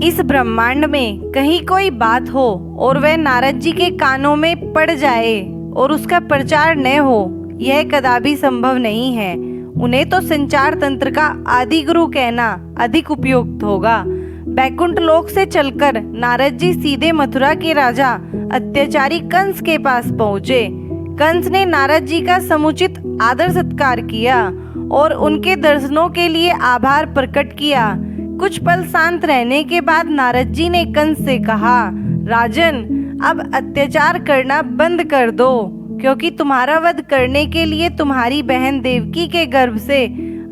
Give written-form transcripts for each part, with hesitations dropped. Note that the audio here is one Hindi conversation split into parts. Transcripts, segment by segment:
इस ब्रह्मांड में कहीं कोई बात हो और वह नारद जी के कानों में पड़ जाए और उसका प्रचार न हो, यह कदापि संभव नहीं है। उन्हें तो संचार तंत्र का आदि गुरु कहना अधिक उपयुक्त होगा। बैकुंठ लोक से चलकर नारद जी सीधे मथुरा के राजा अत्याचारी कंस के पास पहुँचे। कंस ने नारद जी का समुचित आदर सत्कार किया और उनके दर्शनों के लिए आभार प्रकट किया। कुछ पल शांत रहने के बाद नारद जी ने कंस से कहा, राजन, अब अत्याचार करना बंद कर दो, क्योंकि तुम्हारा वध करने के लिए तुम्हारी बहन देवकी के गर्भ से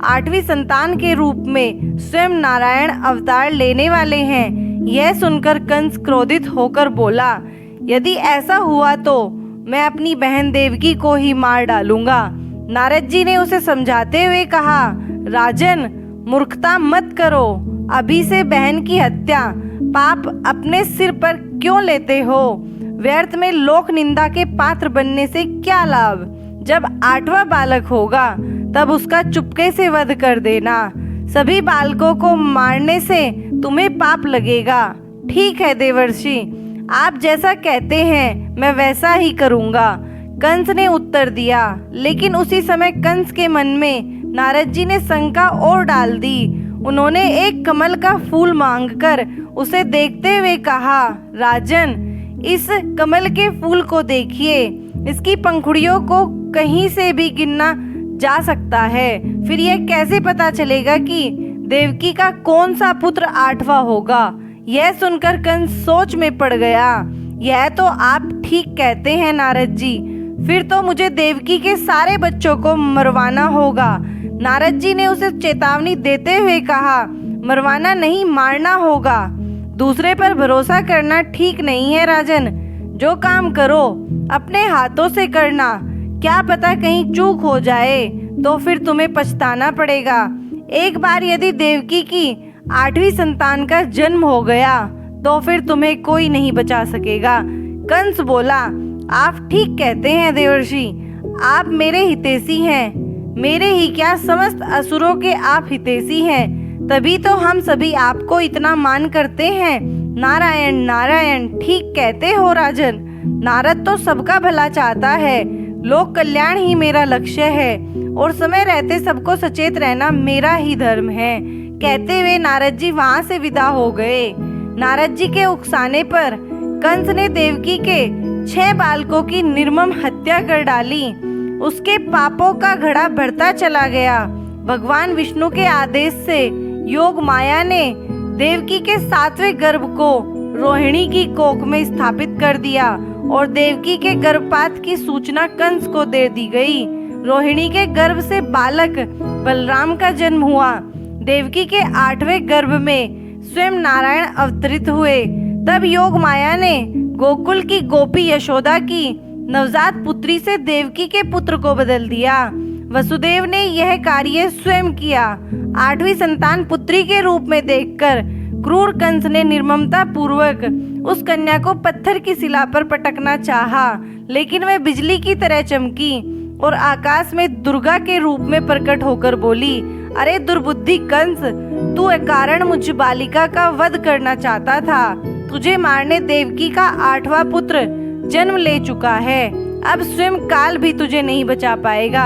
8वीं संतान के रूप में स्वयं नारायण अवतार लेने वाले हैं। यह सुनकर कंस क्रोधित होकर बोला, यदि ऐसा हुआ तो मैं अपनी बहन देवकी को ही मार डालूंगा। नारद जी ने उसे समझाते हुए कहा, राजन, मूर्खता मत करो। अभी से बहन की हत्या पाप अपने सिर पर क्यों लेते हो? व्यर्थ में लोक निंदा के पात्र बनने से क्या लाभ? जब 8वां बालक होगा तब उसका चुपके से वध कर देना। सभी बालकों को मारने से तुम्हें पाप लगेगा। ठीक है देवर्षि, आप जैसा कहते हैं मैं वैसा ही करूँगा, कंस ने उत्तर दिया। लेकिन उसी समय कंस के मन में नारद जी ने शंका और डाल दी। उन्होंने एक कमल का फूल मांगकर उसे देखते हुए कहा, राजन, इस कमल के फूल को देखिए, इसकी पंखुड़ियों को कहीं से भी गिनना जा सकता है। फिर यह कैसे पता चलेगा कि देवकी का कौन सा पुत्र 8वां होगा? यह सुनकर कंस सोच में पड़ गया। यह तो आप ठीक कहते हैं नारद जी, फिर तो मुझे देवकी के सारे बच्चों को मरवाना होगा। नारद जी ने उसे चेतावनी देते हुए कहा, मरवाना नहीं, मारना होगा। दूसरे पर भरोसा करना ठीक नहीं है राजन। जो काम करो अपने हाथों से करना। क्या पता कहीं चूक हो जाए तो फिर तुम्हें पछताना पड़ेगा। एक बार यदि देवकी की 8वीं संतान का जन्म हो गया तो फिर तुम्हें कोई नहीं बचा सकेगा। कंस बोला, आप ठीक कहते हैं देवर्षि, आप मेरे हितैषी हैं। मेरे ही क्या, समस्त असुरों के आप हितैषी हैं, तभी तो हम सभी आपको इतना मान करते हैं। नारायण नारायण, ठीक कहते हो राजन। नारद तो सबका भला चाहता है, लोक कल्याण ही मेरा लक्ष्य है और समय रहते सबको सचेत रहना मेरा ही धर्म है। कहते हुए नारद जी वहाँ से विदा हो गए। नारद जी के उकसाने पर कंस ने देवकी के 6 बालकों की निर्मम हत्या कर डाली। उसके पापों का घड़ा बढ़ता चला गया। भगवान विष्णु के आदेश से योग माया ने देवकी के 7वें गर्भ को रोहिणी की कोख में स्थापित कर दिया और देवकी के गर्भपात की सूचना कंस को दे दी गई। रोहिणी के गर्भ से बालक बलराम का जन्म हुआ। देवकी के 8वें गर्भ में स्वयं नारायण अवतरित हुए। तब योग माया ने गोकुल की गोपी यशोदा की नवजात पुत्री से देवकी के पुत्र को बदल दिया। वसुदेव ने यह कार्य स्वयं किया। 8वीं संतान पुत्री के रूप में देखकर क्रूर कंस ने निर्ममता पूर्वक उस कन्या को पत्थर की शिला पर पटकना चाहा, लेकिन वह बिजली की तरह चमकी और आकाश में दुर्गा के रूप में प्रकट होकर बोली, अरे दुर्बुद्धि कंस, तू अकारण मुझ बालिका का वध करना चाहता था। तुझे मारने देवकी का 8वां पुत्र जन्म ले चुका है। अब स्वयं काल भी तुझे नहीं बचा पाएगा।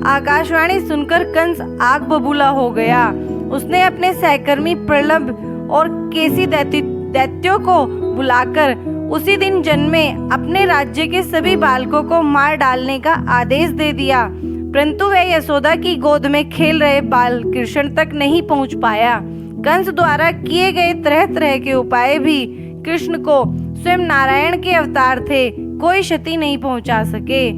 आकाशवाणी सुनकर कंस आग बबूला हो गया। उसने अपने सहकर्मी प्रलभ और केसी दैत्यों को बुलाकर उसी दिन जन्मे अपने राज्य के सभी बालकों को मार डालने का आदेश दे दिया। परंतु वह यशोदा की गोद में खेल रहे बाल कृष्ण तक नहीं पहुंच पाया। कंस द्वारा किए गए तरह तरह के उपाय भी कृष्ण को, स्वयं नारायण के अवतार थे, कोई क्षति नहीं पहुंचा सके।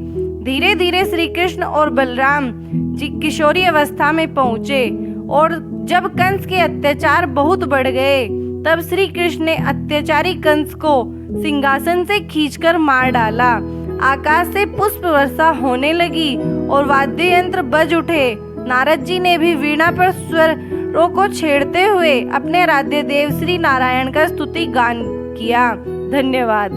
धीरे धीरे श्री कृष्ण और बलराम जी किशोरी अवस्था में पहुँचे और जब कंस के अत्याचार बहुत बढ़ गए तब श्री कृष्ण ने अत्याचारी कंस को सिंहासन से खींचकर मार डाला। आकाश से पुष्प वर्षा होने लगी और वाद्य यंत्र बज उठे। नारद जी ने भी वीणा पर स्वरों को छेड़ते हुए अपने आराध्य देव श्री नारायण का स्तुति गान किया। धन्यवाद।